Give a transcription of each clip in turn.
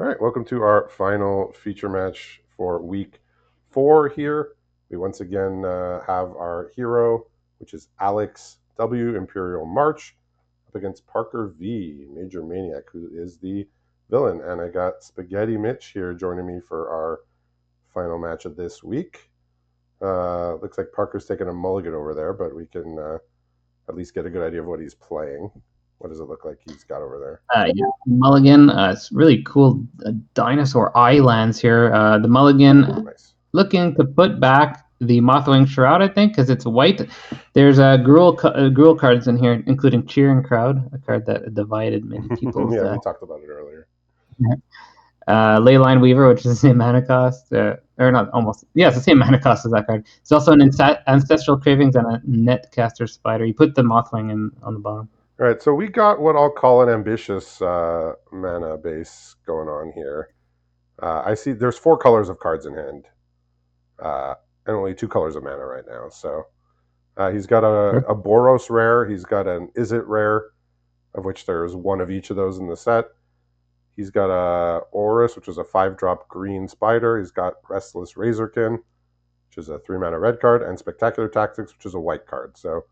All right, welcome to our final feature match for week 4 here. We once again have our hero, which is Alex W. Imperial March, up against Parker V. Major Maniac, who is the villain. And I got Spaghetti Mitch here joining me for our final match of this week. Looks like Parker's taking a mulligan over there, but we can at least get a good idea of what he's playing. What does it look like he's got over there? Yeah, mulligan. It's really cool dinosaur islands here. The mulligan looking to put back the Mothwing Shroud, I think, because it's white. There's Gruul cards in here, including Cheering Crowd, a card that divided many people. Yeah, we talked about it earlier. Leyline Weaver, which is the same mana cost, or not almost. Yeah, it's the same mana cost as that card. It's also an Ancestral Cravings and a Netcaster Spider. You put the Mothwing on the bottom. All right, so we got what I'll call an ambitious mana base going on here. I see there's 4 colors of cards in hand, and only 2 colors of mana right now. So he's got a Boros rare, he's got an Izzet rare, of which there's 1 of each of those in the set. He's got a Aurus, which is a 5-drop green spider. He's got Restless Razorkin, which is a 3-mana red card, and Spectacular Tactics, which is a white card. So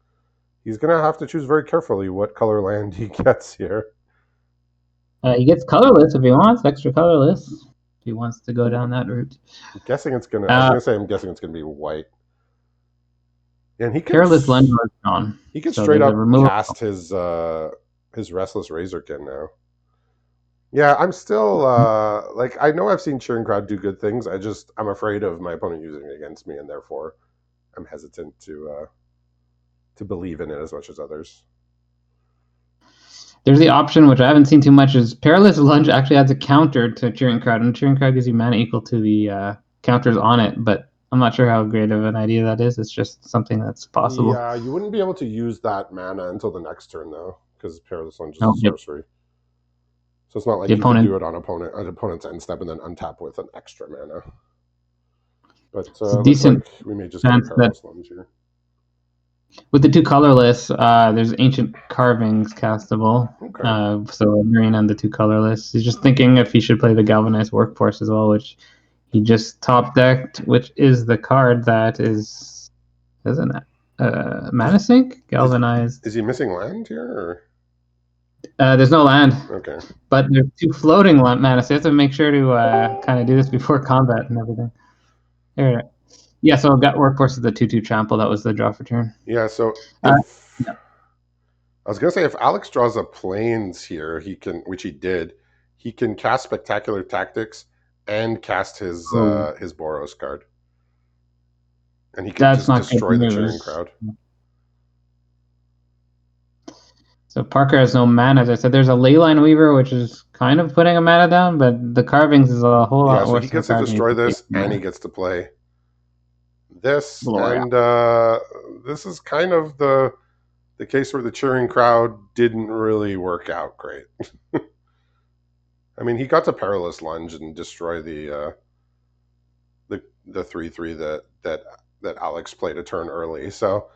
he's going to have to choose very carefully what color land he gets here. He gets colorless if he wants, extra colorless, if he wants to go down that route. I'm guessing it's going to, I'm guessing it's going to be white. And he can, Careless Lender is gone. He can straight up cast his Restless Razorkin now. Yeah, I'm still, I know I've seen Cheering Crowd do good things. I'm afraid of my opponent using it against me, and therefore I'm hesitant to believe in it as much as others. There's the option, which I haven't seen too much, is Perilous Lunge actually adds a counter to Cheering Crowd, and Cheering Crowd gives you mana equal to the counters on it, but I'm not sure how great of an idea that is. It's just something that's possible. Yeah, you wouldn't be able to use that mana until the next turn, though, because Perilous Lunge is a sorcery. So it's not like you can do it on an opponent's end step and then untap with an extra mana. But decent. Like we may just get a Perilous Lunge here. With the 2 colorless, there's Ancient Carvings castable. Okay. So green and the 2 colorless. He's just thinking if he should play the Galvanized Workforce as well, which he just top decked, which is the card that is an mana sink? Galvanized. Is he missing land here? Or? There's no land. Okay. But there's 2 floating mana, so you have to make sure to kind of do this before combat and everything. There. Yeah, so I've got Workforce of the 2/2 trample. That was the draw for turn. Yeah, so I was gonna say if Alex draws a plains here, he can, which he did, he can cast Spectacular Tactics and cast his Boros card, and he can just destroy the Cheering Crowd. So Parker has no mana. As I said, there's a Leyline Weaver, which is kind of putting a mana down, but the Carvings is a whole lot worse. Yeah, so he gets to destroy this, and he gets to play this, and this is kind of the case where the Cheering Crowd didn't really work out great. I mean, he got to Perilous Lunge and destroy the 3/3 that Alex played a turn early. So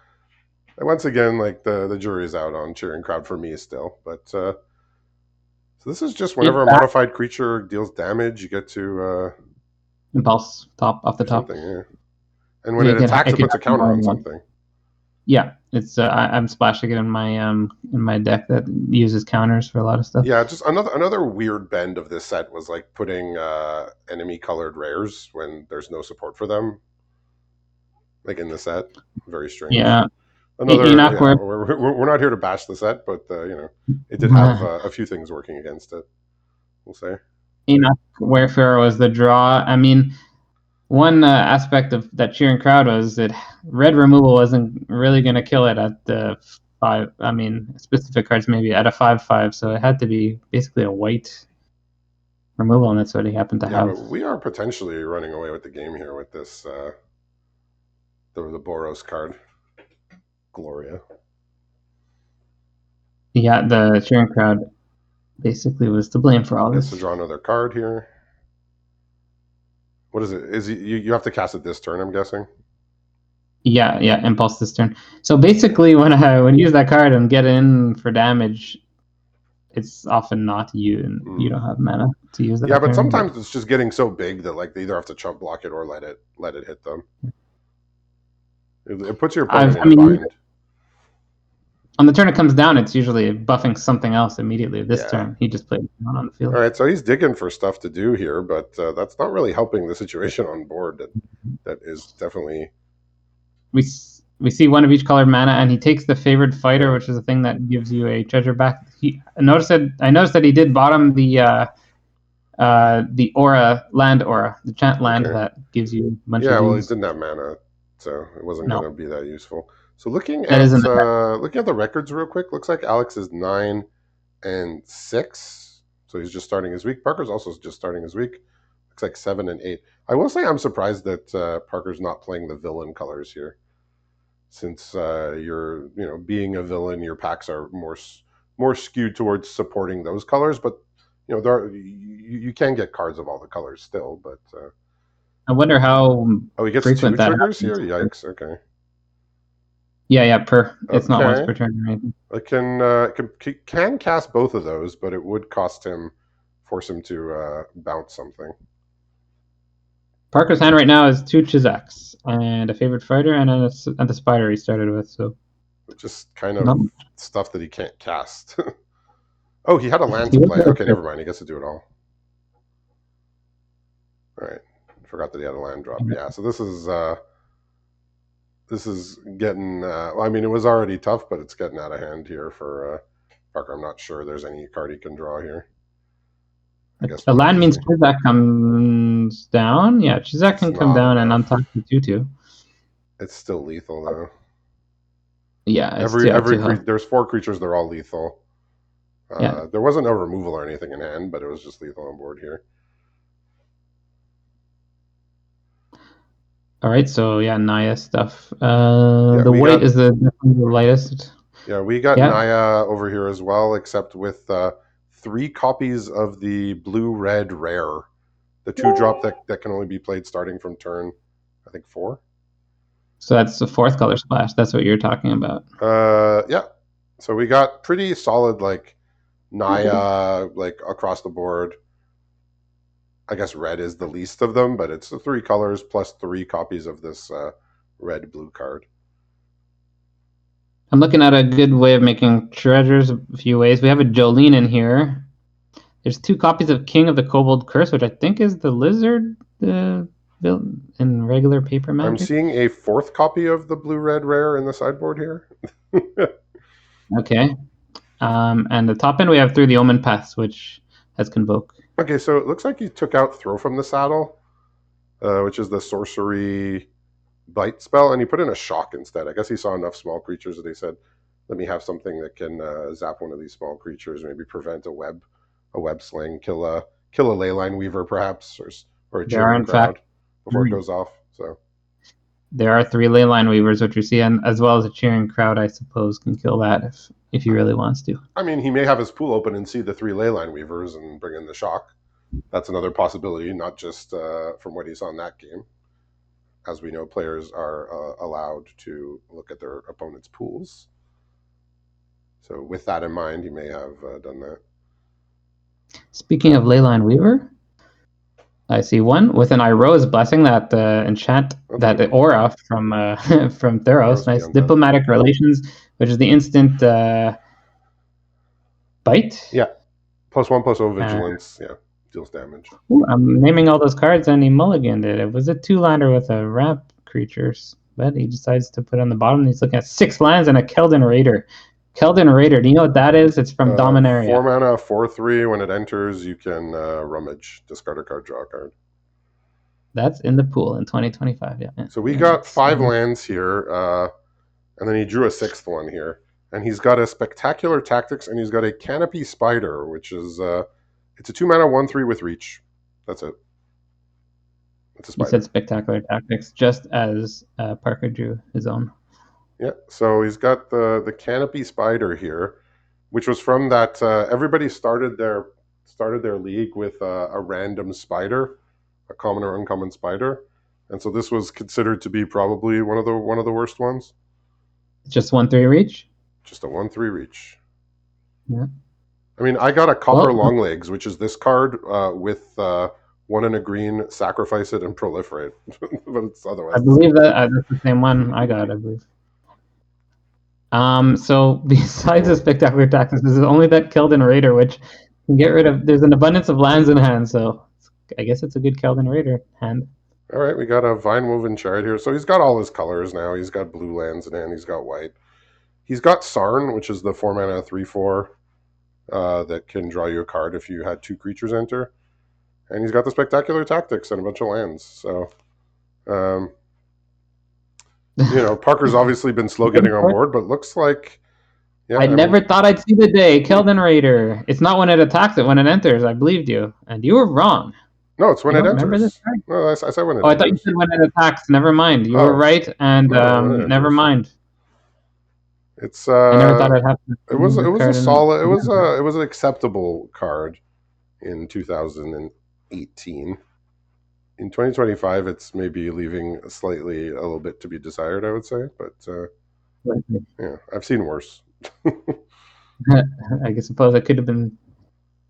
once again, like the jury's out on Cheering Crowd for me still. But so this is just whenever a modified creature deals damage, you get to impulse off the top. Yeah. And when it attacks, it puts a counter on something. Yeah, it's I'm splashing it in my deck that uses counters for a lot of stuff. Yeah, just another weird bend of this set was like putting enemy colored rares when there's no support for them, like in the set. Very strange. Yeah. We're not here to bash the set, but it did have a few things working against it. We'll say. Enoch Wayfarer was the draw. I mean, one aspect of that Cheering Crowd was that red removal wasn't really going to kill it at the 5. I mean, specific cards maybe at a 5/5, so it had to be basically a white removal, and that's what he happened to have. But we are potentially running away with the game here with this the Boros card, Gloria. Yeah, the Cheering Crowd basically was to blame for all this. To draw another card here. What is it? You have to cast it this turn, I'm guessing? Yeah, impulse this turn. So basically when you use that card and get in for damage, it's often not you, and you don't have mana to use Yeah, that but turn. But sometimes it's just getting so big that like they either have to chump block it or let it hit them. It puts your opponent I in a mean, bind. on the turn it comes down, it's usually buffing something else immediately. This Yeah. turn, he just played one on the All field. right, so he's digging for stuff to do here, but that's not really helping the situation on board. That is definitely We see one of each colored mana, and he takes the favored fighter, yeah. which is a thing that gives you a treasure back. I noticed that he did bottom the aura, land aura, the chant land Okay. that gives you a bunch of Yeah, well, he dudes. didn't have mana, so it wasn't going No, to be that useful. So that isn't. looking at the records real quick, looks like Alex is 9-6, so he's just starting his week. Parker's also just starting his week. Looks like 7-8. I will say I'm surprised that Parker's not playing the villain colors here, since you're being a villain, your packs are more skewed towards supporting those colors. But you can get cards of all the colors still, but. I wonder how Oh, he gets two frequent that triggers here? happens. Yikes. Okay. Yeah, per. It's not once Okay. per turn or anything. I can cast both of those, but it would force him to bounce something. Parker's hand right now is 2 Chizaks and a favorite fighter and the spider he started with. So Just kind of not, stuff that he can't cast. Oh, he had a land he to was play. really Okay, good. never mind. He gets to do it all. All right. Forgot that he had a land drop. Yeah. So this is getting. Well, I mean, it was already tough, but it's getting out of hand here for Parker. I'm not sure there's any card he can draw here. I guess A we'll have land to means see. Chizak comes down. Yeah, Chizak It's can come not down and enough. untap the 2/2. It's still lethal though. Yeah, it's too, too health. There's 4 creatures. They're all lethal. Yeah. There wasn't no removal or anything in hand, but it was just lethal on board here. All right, so yeah, Naya stuff. Yeah, The white is the lightest. we got Yeah. Naya over here as well, except with 3 copies of the blue-red rare, the 2-drop that can only be played starting from turn, I think 4. So that's the 4th color splash. That's what you're talking about. Yeah. So we got pretty solid like Naya like across the board. I guess red is the least of them, but it's the 3 colors plus 3 copies of this red-blue card. I'm looking at a good way of making treasures a few ways. We have a Jolene in here. There's 2 copies of King of the Kobold Curse, which I think is the lizard built in regular paper magic. I'm seeing a 4th copy of the blue-red rare in the sideboard here. Okay. And the top end we have Through the Omen Paths, which has Convoke. Okay, so it looks like he took out Throw from the Saddle, which is the sorcery bite spell, and he put in a shock instead. I guess he saw enough small creatures that he said, let me have something that can zap one of these small creatures, maybe prevent a web sling, kill a leyline weaver perhaps, or a cheering crowd before it goes off. So there are 3 leyline weavers, which you see, and as well as a cheering crowd, I suppose, can kill that if he really wants to. I mean, he may have his pool open and see the 3 leyline weavers and bring in the shock. That's another possibility, not just from what he saw in that game. As we know, players are allowed to look at their opponent's pools. So with that in mind, he may have done that. Speaking of Leyline Weaver, I see one with an Iroa's Blessing, that enchant, that aura from from Theros. Nice. Diplomatic Relations, which is the instant bite. Yeah. +1/+0 vigilance. Yeah. Deals damage. Ooh, I'm naming all those cards, and he mulliganed it. It was a 2-lander with a ramp creatures, but he decides to put on the bottom. He's looking at 6 lands and a Keldon Raider. Keldon Raider, do you know what that is? It's from Dominaria. 4 mana, 4/3. When it enters, you can rummage, discard a card, draw a card. That's in the pool in 2025. Yeah. So we got 5 lands here, and then he drew a 6th one here, and he's got a Spectacular Tactics, and he's got a Canopy Spider, which is it's a 2 mana 1/3 with reach. That's it. It's a spider. He said Spectacular Tactics, just as Parker drew his own. Yeah, so he's got the Canopy Spider here, which was from that everybody started their league with a random spider, a common or uncommon spider, and so this was considered to be probably one of the worst ones. Just 1/3 reach. Just a 1/3 reach. Yeah. I mean, I got a Copper Well, Longlegs, which is this card with one and a green, sacrifice it and proliferate. But it's I otherwise the same believe thing. that that's the same one I got, I believe. So besides the Hmm. spectacular tactics, this is only that Keldon Raider, which can get rid of. There's an abundance of lands in hand, so I guess it's a good Keldon Raider hand. All right, we got a Vine Woven Shard here. So he's got all his colors now. He's got blue lands in hand. He's got white. He's got Sarn, which is the 4 mana 3/4 that can draw you a card if you had two creatures enter. And he's got the Spectacular Tactics and a bunch of lands. So, um, Parker's obviously been slow getting on board, but looks like, yeah, I I mean, never thought I'd see the day, Keldon Raider. It's not when it attacks it, when it enters. I believed you, and you were wrong. no, it's when You it don't remember this enters. card? No, I said when it Oh, I thought you enters. said when it attacks. Never mind. You were Oh, right, and no, when it never enters. mind. It's I never thought I'd have to it was remove it this was a card. And solid it was an acceptable card in 2018. In 2025, it's maybe leaving slightly a little bit to be desired, I would say. But yeah, I've seen worse. I suppose it could have been.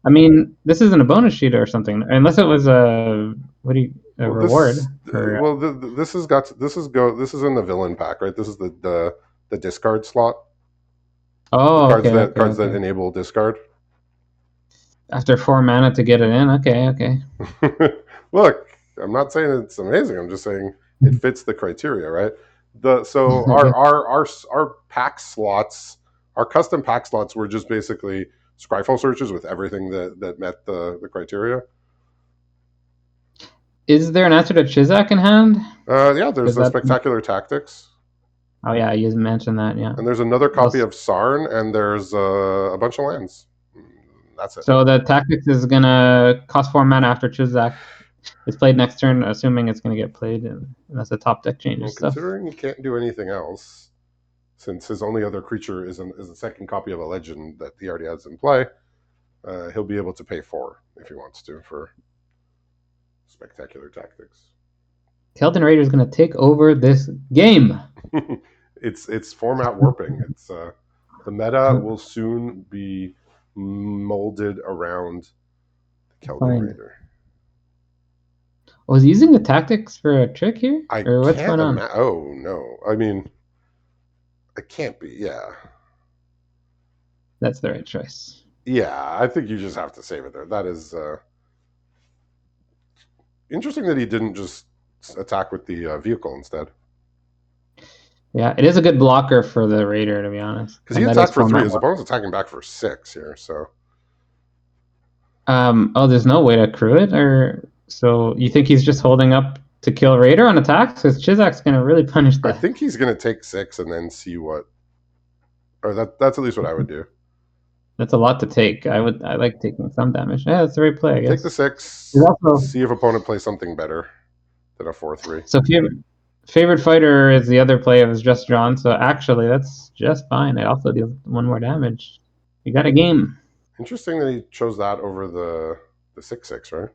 I mean, this isn't a bonus sheet or something, unless it was a Well, reward this for. well this has got this is in the villain pack, right? This is the discard slot. The Oh, cards okay, that okay, cards that okay. enable discard. After 4 mana to get it in. Okay, okay. Look, I'm not saying it's amazing. I'm just saying it fits the criteria, right? So our pack slots, our custom pack slots were just basically Scryfall searches with everything that met the criteria. Is there an answer to Chizak in hand? Yeah, there's Because the that. spectacular tactics, Oh yeah, you mentioned that. Yeah. and there's another copy Those, of Sarn, and there's a bunch of lands. That's it. so the tactics is gonna cost 4 mana after Chizak is played next turn, assuming it's gonna get played, and that's the top deck Well, changes stuff. considering he can't do anything else, since his only other creature is a second copy of a legend that he already has in play, he'll be able to pay 4 if he wants to for spectacular tactics. Keldon Raider is gonna take over this game. It's format warping. It's the meta will soon be molded around the Keldon Fine. Raider. Was he using the tactics for a trick here, I or what's can't going on? imagine. Oh no! I mean, it can't be. Yeah, That's the right choice. yeah. I think you just have to save it there. That is interesting that he didn't just attack with the vehicle instead. Yeah, it is a good blocker for the Raider, to be honest, Because he and that is attacked for 3. format His work. opponent's attacking back for 6 here. So Oh, there's no way to accrue it, or so you think he's just holding up to kill Raider on attacks? Because Chizak's gonna really punish I that. think he's going to take 6 and then see what. Or that's at least what I would do. That's a lot to take. I like taking some damage. Yeah, that's the right play, I Take the guess. He's 6. also See if opponent plays something better than a 4/3. so favorite fighter is the other play. It was just drawn, so actually that's just fine. It also deals 1 more damage. You got a game. Interesting that he chose that over the 6/6, right?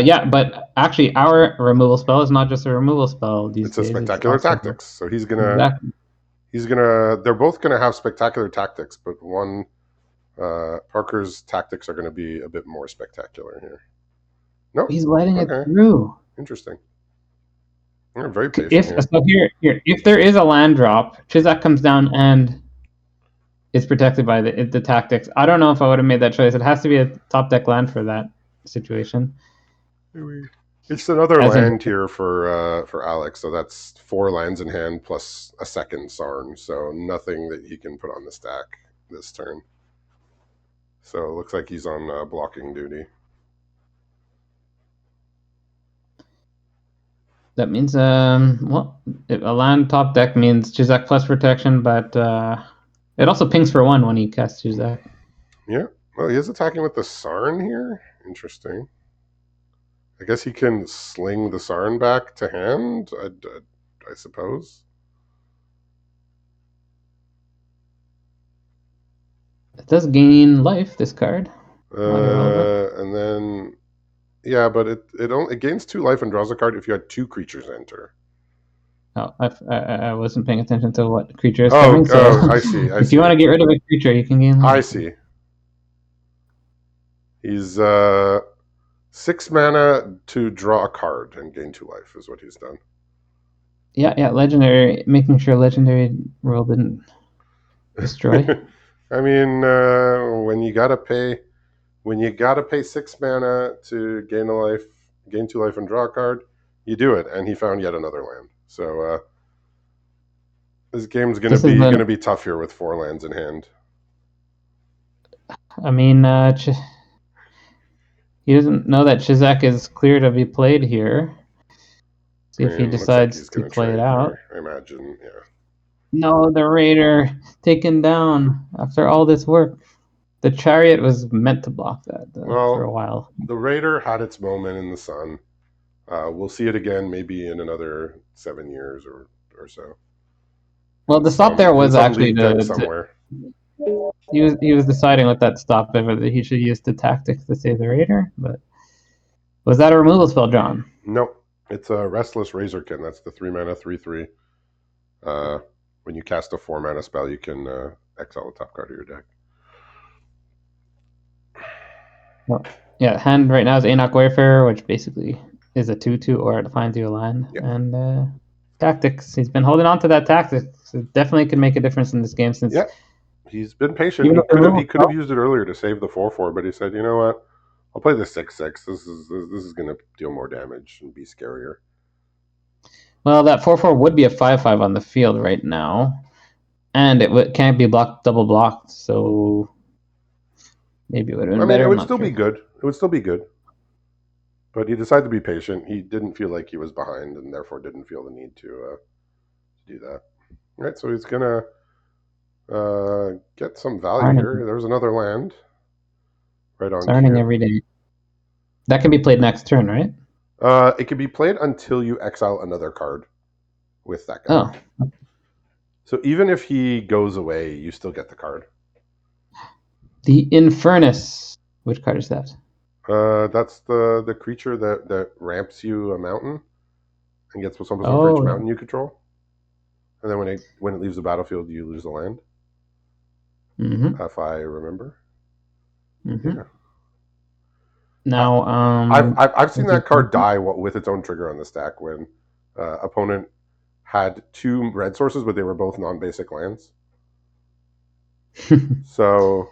Yeah, but actually, our removal spell is not just a removal spell these It's a days. It's spectacular also tactics. So exactly. they're both gonna have spectacular tactics, but Parker's tactics are gonna be a bit more spectacular here. Nope. He's letting it Okay. through. Interesting. You're very patient If here. so, if there is a land drop, Chizak comes down and is protected by the tactics. I don't know if I would have made that choice. It has to be a top deck land for that situation. It's another As in, land here for Alex, so that's 4 lands in hand plus a second Sarn, so nothing that he can put on the stack this turn. So it looks like he's on blocking duty. that means well, a land top deck means Chizak plus protection, but it also pings for 1 when he casts Chizak. Yeah. Well, he is attacking with the Sarn here. Interesting. I guess he can sling the Sarn back to hand, I suppose. It does gain life, this card. While you're over. And then, yeah, but it gains 2 life and draws a card if you had 2 creatures enter. Oh, I wasn't paying attention to what creature is Oh, coming. So oh, I see, I if you want see, to get rid of a creature, you can gain I life. see. He's 6 mana to draw a card and gain 2 life is what he's done. Yeah, legendary. Making sure legendary rule didn't destroy. I mean, when you gotta pay 6 mana to gain a life, gain 2 life, and draw a card, you do it. And he found yet another land. So this game's This is gonna the. be tough here with 4 lands in hand. I mean, he doesn't know that Chizak is clear to be played here. See I if he mean, looks like decides he's to gonna play it trade out. here. I imagine, yeah. No, the Raider taken down after all this work. The Chariot was meant to block that for a Well, while. the Raider had its moment in the sun. We'll see it again, maybe in another 7 years or so, Well, the stop there in was some actually league deck somewhere. he was deciding with that stop whether he should use the tactics to save the Raider, but was that a removal spell, John? Nope, it's a Restless Razorkin. That's the 3 mana 3/3. When you cast a 4 mana spell, you can exile the top card of your deck. Well, yeah, hand right now is Enoch Wayfarer, which basically is a 2/2 or it finds you a land. Yeah. And tactics. He's been holding on to that tactics. It definitely can make a difference in this game since. Yeah, he's been patient. Even He could have used it earlier to save the 4/4, but he said, you know what? I'll play the 6/6. This is going to deal more damage and be scarier. Well, that 4/4 would be a 5/5 on the field right now, and it can't be double blocked. So maybe it would have been better. It I'm would not still sure. be good. It would still be good. But he decided to be patient. He didn't feel like he was behind, and therefore didn't feel the need to do that. All right, so he's gonna get some value here. There's another land right on Sarning cue. every day. That can be played next turn, right? It can be played until you exile another card with that guy. Oh. So even if he goes away, you still get the card. The Infernus. Which card is that? That's the creature that ramps you a mountain and gets +1/+1 for each mountain you control. And then when it leaves the battlefield, you lose a land. Mm-hmm. If I remember. Mm-hmm. Yeah. Now, I've seen that card die with its own trigger on the stack when opponent had 2 red sources, but they were both non-basic lands. So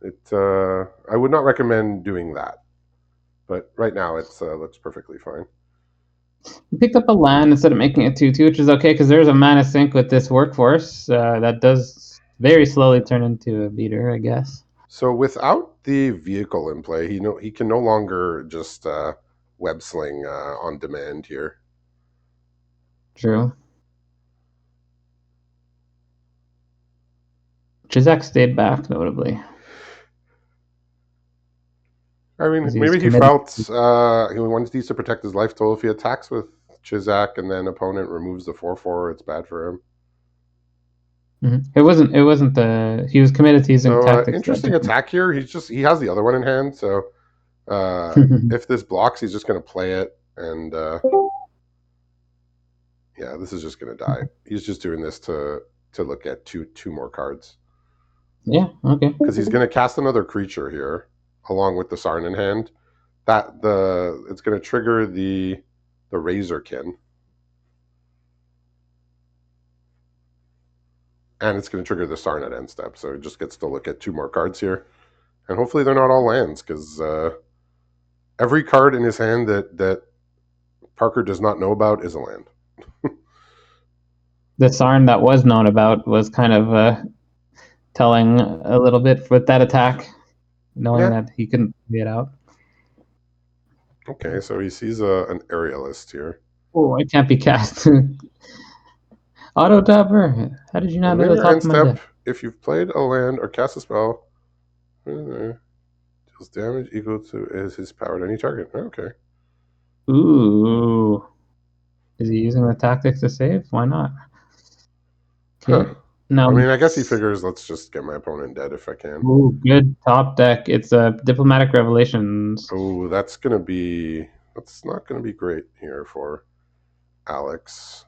I would not recommend doing that. But right now it looks perfectly fine. You picked up a land instead of making it 2/2, which is okay because there's a mana sink with this workforce that does very slowly turn into a beater, I guess. So without the vehicle in play, he can no longer just web sling on demand here. True. Chizak stayed back, notably. I mean, maybe he felt he needs to protect his life total. If he attacks with Chizak and then opponent removes the 4/4, it's bad for him. Mm-hmm. It wasn't the he was committed to using tactics. Interesting attack here. He has the other one in hand, so if this blocks, he's just going to play it, and yeah, this is just going to die. He's just doing this to look at two more cards. Yeah, okay. Because he's going to cast another creature here, along with the Sarn in hand. It's going to trigger the Razorkin, and it's going to trigger the Sarn at end step. So it just gets to look at 2 more cards here, and hopefully they're not all lands, because every card in his hand that Parker does not know about is a land. The Sarn that was known about was kind of telling a little bit with that attack, knowing that he couldn't get out. Okay, so he sees an aerialist here. Oh, it can't be cast. Auto tapper. How did you not know the top of my deck? If you've played a land or cast a spell, deals damage equal to his power to any target. Okay. Ooh. Is he using the tactics to save? Why not? Okay. Huh. Now, I mean, I guess he figures, let's just get my opponent dead if I can. Ooh, good top deck. It's a Diplomatic Revelations. Oh, that's not gonna be great here for Alex.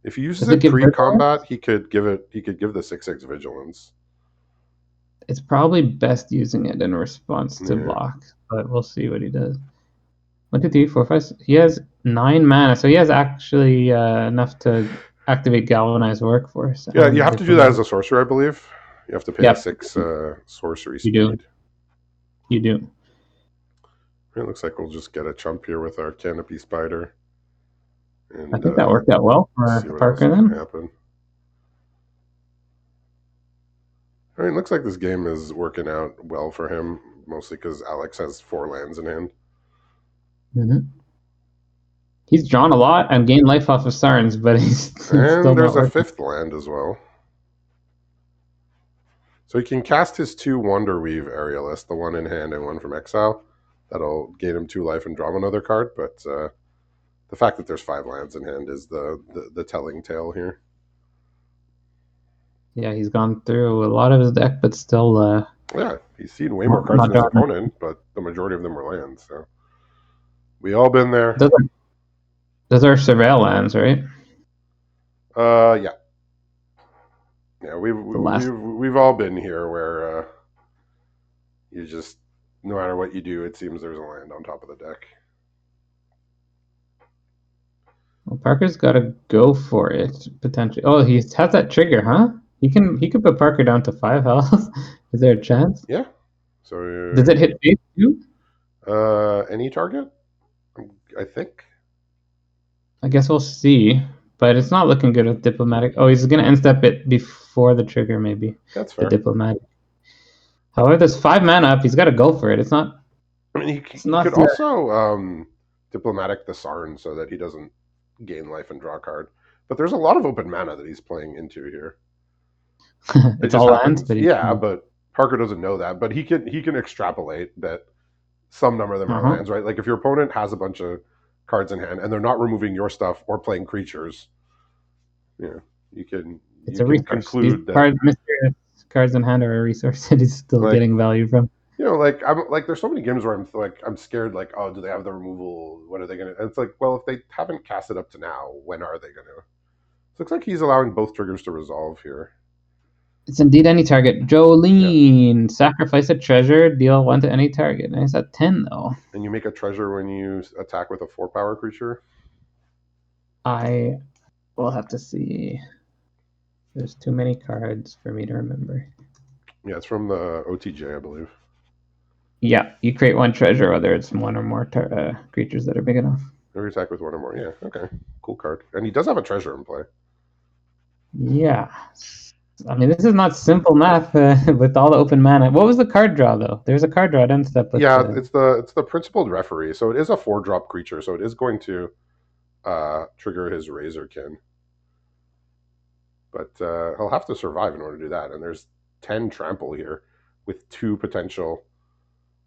If he uses Does it it give vigilance? pre-combat, he could give it. He could give the 6/6 vigilance. It's probably best using it in response to Yeah, block, but we'll see what he does. 1, 2, 3, 4, 5. He has 9 mana, so he has actually enough to activate Galvanized Workforce yeah. You and have to do that as Diplomatic. a sorcerer, I believe. You have to pay a Yep, 6 sorcery you do. speed. You do. It looks like we'll just get a chump here with our Canopy Spider I and think that worked out well see for what else Parker can then. happen. I mean, it looks like this game is working out well for him, mostly because Alex has 4 lands in hand. Mm-hmm. He's drawn a lot and gained life off of Sarns, but he's still And not there's a working. 5th land as well. So he can cast his 2 Wanderweave Aerialists, the one in hand and one from exile. That'll gain him 2 life and draw him another card, but the fact that there's 5 lands in hand is the telling tale here. Yeah, he's gone through a lot of his deck, but still Yeah, he's seen way more cards not than his drawing. opponent, but the majority of them were lands. So we all been there. Those are surveil lands, right? Yeah, yeah. We've The last. we've all been here where you just no matter what you do, it seems there's a land on top of the deck. Well, Parker's got to go for it potentially. Oh, he has that trigger, huh? He could put Parker down to 5 health. Is there a chance? Yeah. Does So it hit face too? any target, I think. I guess we'll see. But it's not looking good with diplomatic. Oh, he's gonna end step it before the trigger, maybe. That's The fair. diplomatic. However, there's 5 mana up. He's got to go for it. It's not. I mean, It's he not could fair. also diplomatic the Sarn so that he doesn't gain life and draw a card. But there's a lot of open mana that he's playing into here. It It's just all lands, happens. but he. Yeah, but Parker doesn't know that. But he can extrapolate that some number of them are Uh-huh. lands, right? Like if your opponent has a bunch of cards in hand and they're not removing your stuff or playing creatures, you know, you can It's you a can resource. These conclude that cards, mysterious cards in hand, are a resource that he's still like getting value from. like I'm like there's so many games where I'm scared like, oh, do they have the removal, what are they gonna, and it's like, well, if they haven't cast it up to now, when are they gonna? It looks like he's allowing both triggers to resolve here. It's indeed any target. Yeah, Jolene, sacrifice a treasure, deal 1 to any target. Nice at 10 though. and you make a treasure when you attack with a 4 power creature. I will have to see. There's too many cards for me to remember. Yeah, it's from the OTJ, I believe. Yeah, you create 1 treasure, whether it's 1 or more creatures that are big enough. Every attack with 1 or more. Yeah, okay, cool card. And he does have a treasure in play. Yeah. I mean, this is not simple math with all the open mana. What was the card draw though? There's a card draw at end step. But, Yeah, it's the principled referee, so it is a 4-drop creature, so it is going to trigger his Razorkin. But he'll have to survive in order to do that. And there's 10 trample here with 2 potential.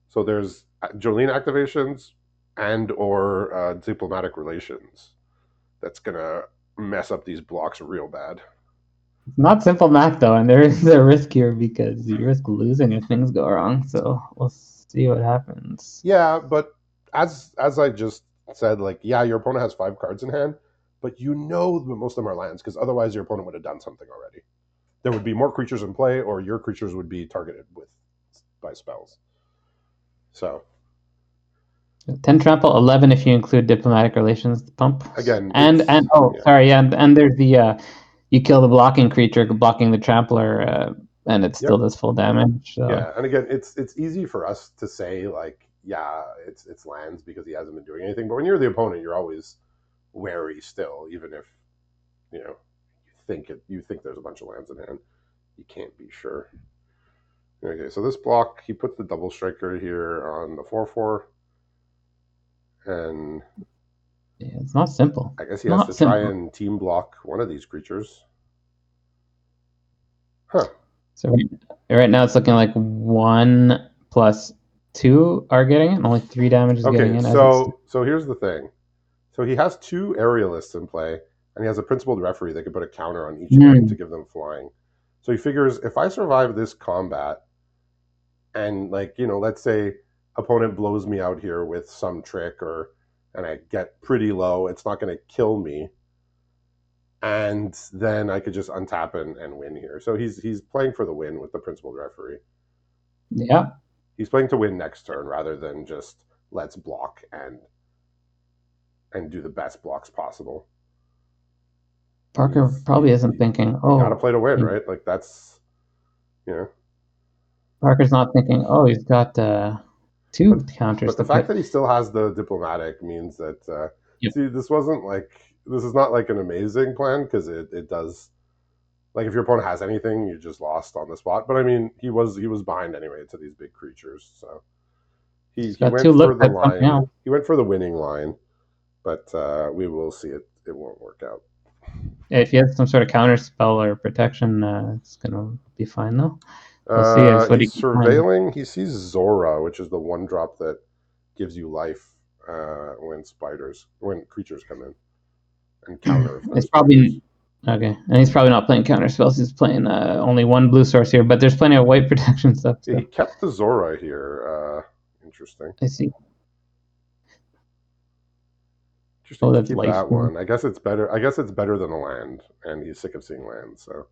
So there's Jolene activations and or diplomatic relations. That's gonna mess up these blocks real bad. it's not simple math though, and there is a risk here because you risk losing if things go wrong. So we'll see what happens. Yeah, but as I just said, like, yeah, your opponent has 5 cards in hand, but you know that most of them are lands because otherwise your opponent would have done something already. There would be more creatures in play, or your creatures would be targeted by spells. So 10 trample, 11 if you include diplomatic relations pump. again, And yeah. sorry, yeah, and there's the you kill the blocking creature, blocking the trampler, and it still Yep. does full damage. So. Yeah, and again, it's easy for us to say like, yeah, it's lands because he hasn't been doing anything. But when you're the opponent, you're always wary still, even if you know you think there's a bunch of lands in hand. You can't be sure. Okay, so this block, he puts the double striker here on the 4/4, and Yeah, it's not simple. I guess he has Not to try simple. and team block one of these creatures. Huh. So right now it's looking like 1 plus 2 are getting it, and only 3 damage is getting Okay, in as it's. so here's the thing. So he has 2 aerialists in play, and he has a principled referee that can put a counter on each of them to give them flying. So he figures if I survive this combat, and like, let's say opponent blows me out here with some trick, and I get pretty low, it's not going to kill me. and then I could just untap and win here. So he's playing for the win with the principal referee. Yeah. He's playing to win next turn rather than just let's block and do the best blocks possible. Parker probably isn't thinking, you got to oh, play to win, right? Like that's, you know. Parker's not thinking, oh, he's got two But counters but the to fact put. that he still has the diplomatic means that Yep. see, this is not like an amazing plan because it does, like if your opponent has anything, you just lost on the spot. But I mean, he was behind anyway to these big creatures, so He's he got two went look for the at something line. else. He went for the winning line, but we will see it. It won't work out. If he has some sort of counter spell or protection, it's gonna be fine though. We'll see if what he He's can find. surveilling. He sees Zora, which is the one drop that gives you life when creatures come in and counter It's spiders. probably okay, and he's probably not playing counter spells. He's playing only one blue source here, but there's plenty of white protection stuff. Yeah, he So kept the Zora here. Interesting. I see. Interesting Oh, to that's keep life. that one. I guess it's better. I guess it's better than a land, and he's sick of seeing lands. So.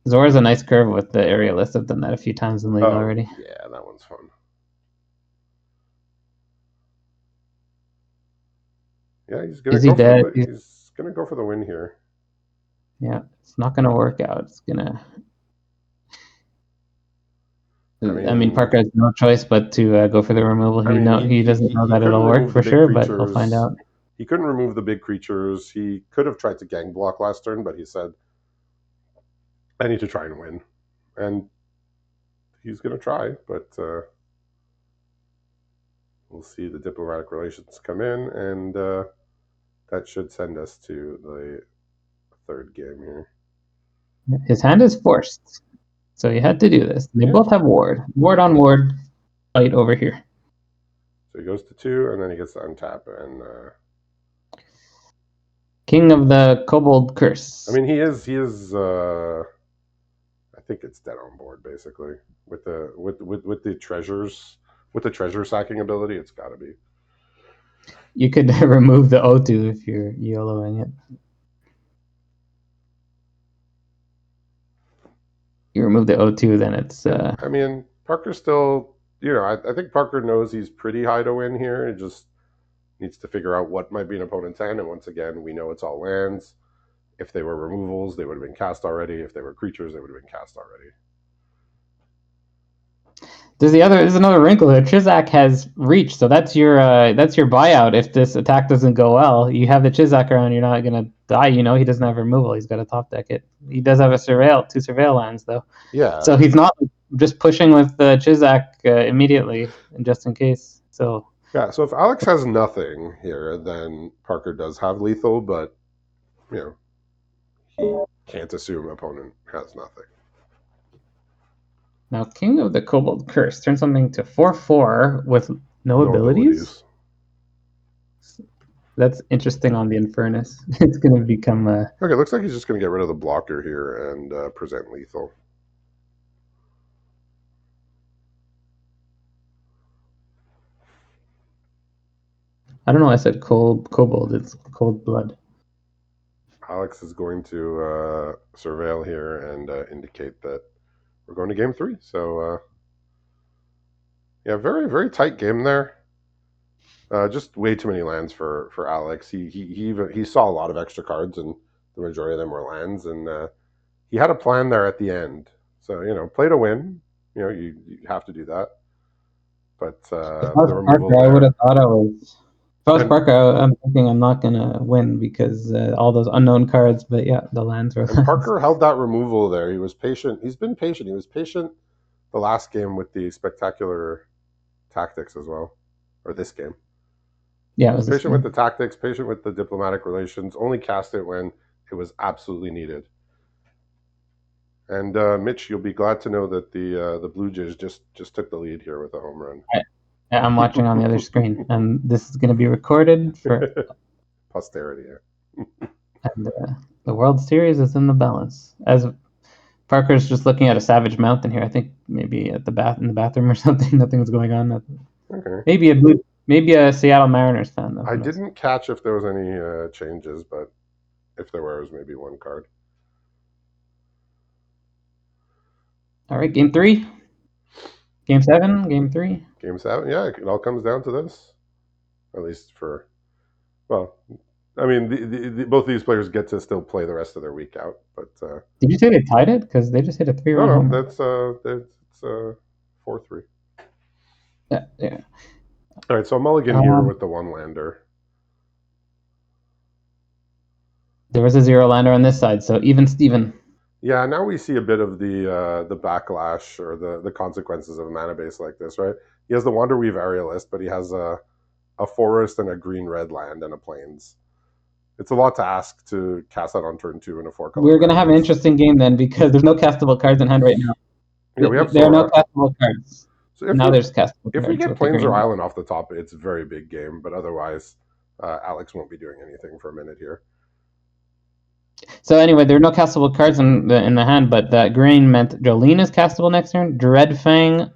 Zora's a nice curve with the aerialist. I've done that a few times in League Oh already. yeah, that one's fun. Yeah, he's gonna Is he go for dead? he's gonna go for the win here. Yeah, it's not gonna work out. It's gonna. I mean, Parker has no choice but to go for the removal. He doesn't know He that couldn't it'll work remove the for big sure, but he'll find creatures. out. He couldn't remove the big creatures. He could have tried to gang block last turn, but he said, "I need to try and win," and he's gonna try. But we'll see the diplomatic relations come in, and that should send us to the third game here. His hand is forced, so he had to do this. They Yeah. both have ward. Ward on ward, fight over here. So he goes to 2, and then he gets to untap, and King of the Kobold Curse. I mean, he is. I think it's dead on board basically with the treasures, with the treasure sacking ability. It's got to be. You could remove the O2 if you're YOLOing it. You remove the O2, then it's. I mean, Parker still. I think Parker knows he's pretty high to win here. He just needs to figure out what might be an opponent's hand. And once again, we know it's all lands. If they were removals, they would have been cast already. If they were creatures, they would have been cast already. There's another wrinkle here. Chizak has reach, so that's your buyout. If this attack doesn't go well, you have the Chizak around. You're not gonna die. He doesn't have removal. He's got to top deck it. He does have two surveil lands though. Yeah. So he's not just pushing with the Chizak immediately, just in case. So yeah. So if Alex has nothing here, then Parker does have lethal, but he can't assume opponent has nothing. Now, King of the Kobold Curse turns something to 4/4 with no abilities. That's interesting on the Infernus. It's going to become a. Okay, looks like he's just going to get rid of the blocker here and present lethal. I don't know why I said kobold. It's cold blood. Alex is going to surveil here and indicate that we're going to game 3. So, yeah, very, very tight game there. Just way too many lands for Alex. He saw a lot of extra cards, and the majority of them were lands, and he had a plan there at the end. So, play to win. You have to do that. But the removal Parker, there, I would have thought I was. If I was Parker, I'm thinking I'm not gonna win because all those unknown cards. But yeah, the lands were. And Parker held that removal there. He was patient. He's been patient. He was patient the last game with the spectacular tactics as well, or this game. Yeah, he was patient with the tactics, patient with the diplomatic relations. Only cast it when it was absolutely needed. And Mitch, you'll be glad to know that the Blue Jays just took the lead here with a home run. I'm watching on the other screen, and this is going to be recorded for posterity. Yeah. And the World Series is in the balance. As Parker's just looking at a Savage Mountain here, I think maybe at in the bathroom or something. Nothing's going on. Okay. Maybe a Seattle Mariners fan though. I didn't catch if there was any changes, but if there was maybe one card. All right, game 3, game 7, game 3. Game 7, yeah, it all comes down to this. At least for, well, I mean, both these players get to still play the rest of their week out. But Did you say they tied it? Because they just hit a 3-run no, homer. that's it's 4-3. Yeah, yeah. All right, so mulligan here with the one lander. There was a 0 lander on this side, so even Steven. Yeah, now we see a bit of the backlash or the consequences of a mana base like this, right? He has the Wanderweave Aerialist, but he has a forest and a green-red land and a plains. It's a lot to ask to cast that on turn 2 in a 4-color. We're going to have an interesting game then because there's no castable cards in hand right now. Yeah, we have there are no castable cards. So now there's castable if cards. If we get Plains or Island off the top, it's a very big game, but otherwise, Alex won't be doing anything for a minute here. So anyway, there are no castable cards in the hand, but that green meant Jolene is castable next turn, Dreadfang,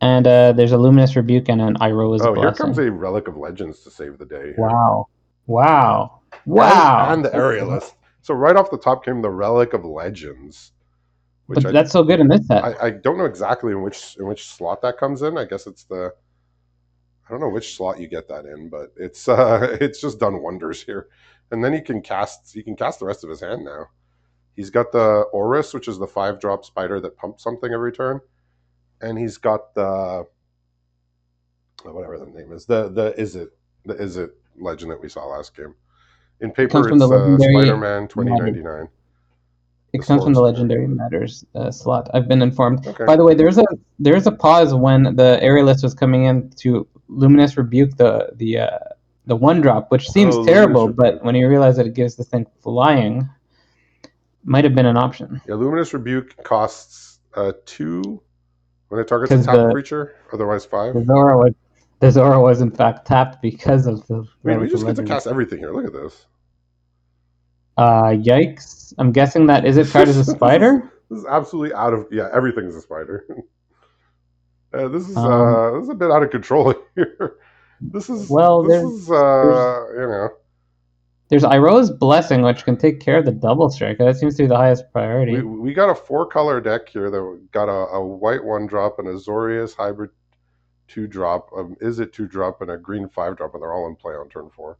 and there's a Luminous Rebuke and an Iroa's Blessing. Here comes a Relic of Legends to save the day. Here. Wow. And the Aerialist. So right off the top came the Relic of Legends. But that's so good in this set. I don't know exactly in which slot that comes in. I guess it's I don't know which slot you get that in, but it's just done wonders here. And then he can cast the rest of his hand now. He's got the Orus, which is the 5-drop spider that pumps something every turn, and he's got the whatever the name is, the Is It legend that we saw last game. In paper, it's Spiderman 2099. It comes from the Legendary Matters slot. I've been informed. Okay. By the way, there's a pause when the Aerialist was coming in to Luminous Rebuke the 1-drop, which seems terrible, but when you realize that it gives the thing flying, might have been an option. Yeah, Luminous Rebuke costs 2 when it targets a tapped creature, otherwise 5. The Zora was in fact tapped because of the. Wait, we just get to cast everything here. Look at this. Yikes! I'm guessing that is it card is a spider. This is absolutely out of everything's a spider. This is a bit out of control here. There's Iroa's Blessing, which can take care of the double strike. That seems to be the highest priority. We got a 4-color deck here that got a white 1-drop and a Zorius hybrid 2-drop, Is It 2-drop, and a green 5-drop, and they're all in play on turn 4.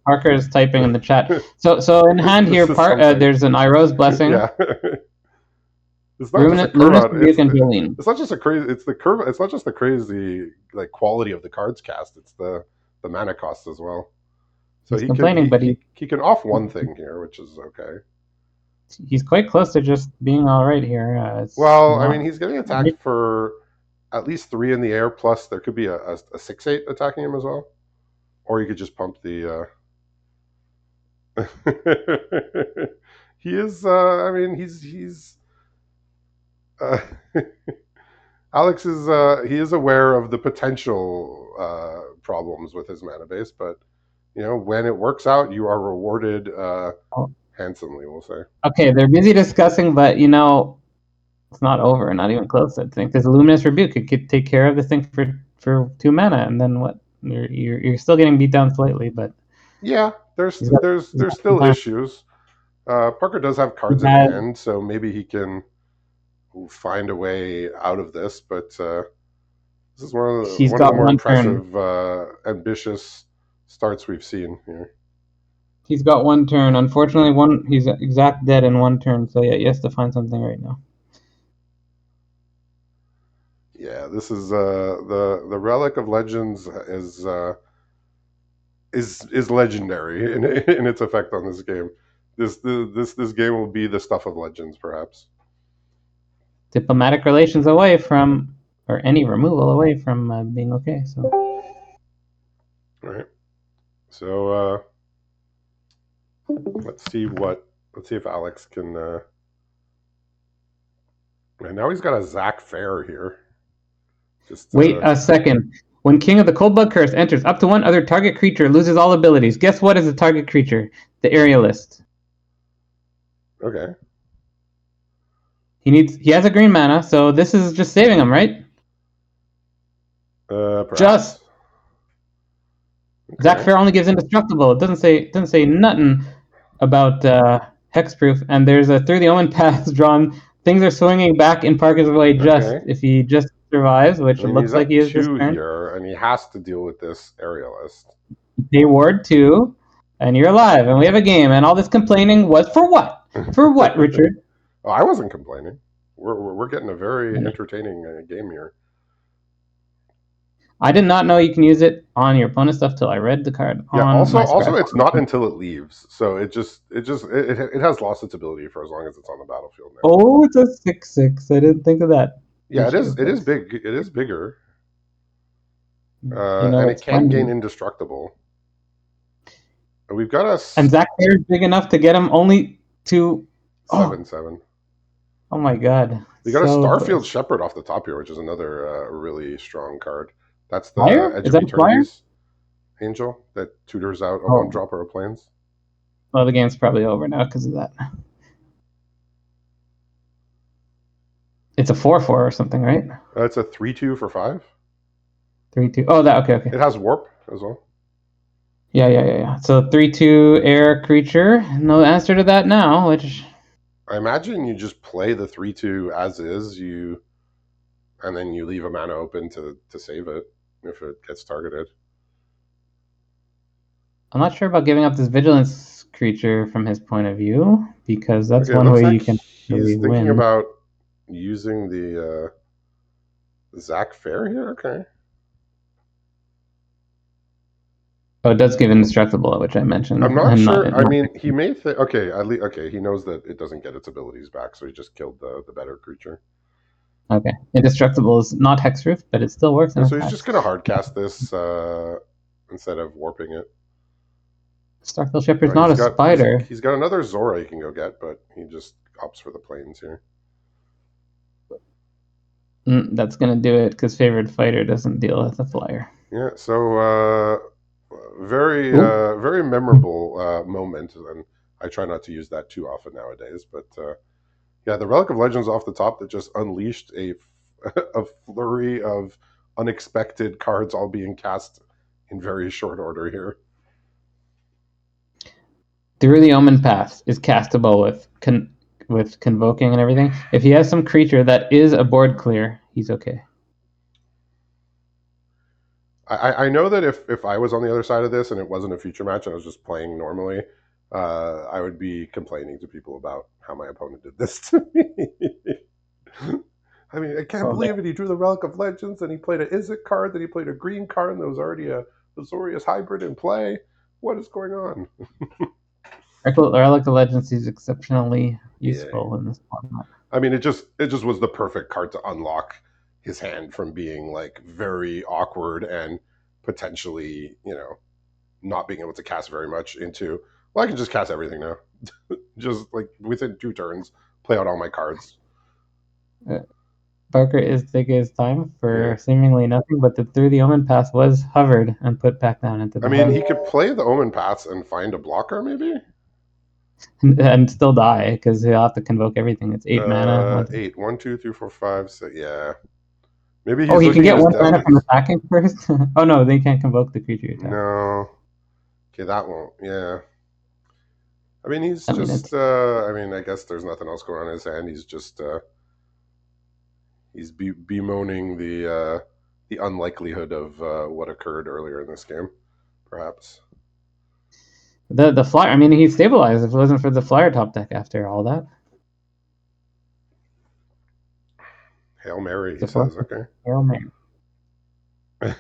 Parker is typing in the chat. So in hand here, there's an Iroa's Blessing. Yeah. It's not just a curve. It's not just a crazy. It's the curve. It's not just the crazy quality of the cards cast. It's the mana cost as well. So he's complaining, but he can off one thing here, which is okay. He's quite close to just being all right here. I mean, he's getting attacked for at least 3 in the air. Plus, there could be a 6/8 attacking him as well, or you could just pump the. He is. I mean, he's. Alex is he is aware of the potential problems with his mana base, but when it works out, you are rewarded handsomely, we'll say. Okay, they're busy discussing, but it's not over, not even close. I think there's a Luminous Rebuke. It could take care of the thing for 2 mana, and then what? You're still getting beat down slightly, but yeah, there's still issues. Parker does have cards in hand, so maybe he can find a way out of this, but this is one of the more impressive, ambitious starts we've seen here. He's got 1 turn. Unfortunately, he's exact dead in 1 turn, so yeah, he has to find something right now. Yeah, this is the Relic of Legends is legendary in its effect on this game. This game will be the stuff of legends, perhaps. Diplomatic relations away from, or any removal away from being okay. So, all right. So let's see if Alex can. And now he's got a Zach Fair here. Just wait a second. When King of the Coldblood Curse enters, up to 1 other target creature loses all abilities. Guess what is the target creature? The Aerialist. Okay. He has a green mana, so this is just saving him, right? Perhaps. Just. Zach Okay. Fair only gives indestructible. It doesn't say nothing about hexproof. And there's a through the omen path drawn. Things are swinging back in Parker's way just Okay. if he just survives, I which it mean, he's looks like at he is this 2 turn. here, and he has to deal with this aerialist. Pay ward 2, and you're alive, and we have a game. And all this complaining was for what? For what, Richard? Oh, I wasn't complaining. We're getting a very entertaining game here. I did not know you can use it on your opponent's stuff till I read the card Yeah. on Also, my scribe. it's not until it leaves, so it has lost its ability for as long as it's on the battlefield now. Oh, it's a 6/6. I didn't think of that Yeah, it issue. is. It is big. It is bigger, and it It's can gain funny. indestructible. We've got a And Zach Fair is big enough to get him only to. Oh, 7/7. oh my God. We got a So Starfield close. Shepherd off the top here, which is another really strong card. That's the Flyer? Edge Is of that a flyer? Eternity's angel that tutors out a one Oh, dropper of planes. well, the game's probably over now because of that. It's a 4/4 or something, right? It's a 3/2 for 5. 3/2. Oh, that. Okay, okay. It has warp as well. Yeah. So 3/2 air creature. No answer to that now, which. I imagine you just play the 3/2 as is, and then you leave a mana open to save it if it gets targeted. I'm not sure about giving up this vigilance creature from his point of view, because that's Okay, it one looks way like you can he's really thinking win. about using the Zach Fair here. Okay. Oh, it does give indestructible, which I mentioned, I'm not and not. sure. I mean, he may think. Okay, okay. He knows that it doesn't get its abilities back, so he just killed the better creature. Okay, indestructible is not hexproof, but it still works Yeah, in so he's attacks. just gonna hardcast this instead of warping it. Starfield Shepherd's not a spider. He's got another Zora he can go get, but he just opts for the planes here. That's gonna do it because favored fighter doesn't deal with a flyer. Yeah, so Ooh. very memorable moment, and I try not to use that too often nowadays. But yeah, the Relic of Legends off the top that just unleashed a flurry of unexpected cards all being cast in very short order here. Through the Omen Path is castable with convoking and everything. If he has some creature that is a board clear, he's okay. I know that if I was on the other side of this and it wasn't a future match and I was just playing normally, I would be complaining to people about how my opponent did this to me. I mean, I can't Okay. believe it. He drew the Relic of Legends and he played a Izzet card, then he played a green card, and there was already a Azorius hybrid in play. What is going on? Relic of Legends is exceptionally Yeah. useful in this format. I mean, it just was the perfect card to unlock his hand from being like very awkward and potentially, not being able to cast very much into, well, I can just cast everything now. Just like within 2 turns, play out all my cards. Parker is taking his time for Yeah. seemingly nothing, but the Through the Omen Path was hovered and put back down into I the mean, heart he could play the Omen Paths and find a blocker, maybe? and still die because he'll have to convoke everything. It's 8 mana. 8. 1, 2, 3, 4, 5. So, yeah. Maybe Oh, he's he can looking at get his 1 mana from deck. attacking first. Oh no, they can't convoke the creature attack. No. Okay, that won't. Yeah. I mean, he's I mean, just. it's I mean, I guess there's nothing else going on in his hand. He's just. He's bemoaning the unlikelihood of what occurred earlier in this game, perhaps. the flyer. I mean, he's stabilized. If it wasn't for the flyer top deck after all that, Hail Mary, he the flyer. says. Okay. Oh man,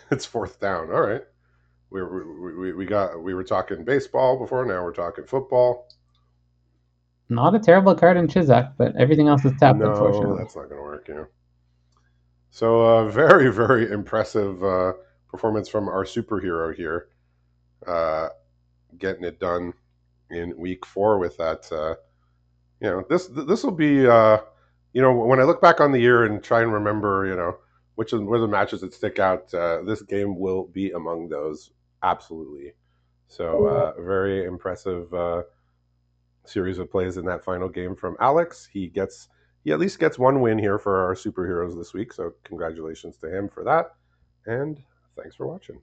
It's 4th down. All right. We were talking baseball before. Now we're talking football. not a terrible card in Chizak, but everything else is tapped, No, unfortunately. that's not going to work. So very very impressive performance from our superhero here, getting it done in week 4 with that. This will be. When I look back on the year and try and remember, which were the matches that stick out, this game will be among those. Absolutely. So very impressive series of plays in that final game from Alex. He at least gets 1 win here for our superheroes this week. So congratulations to him for that. And thanks for watching.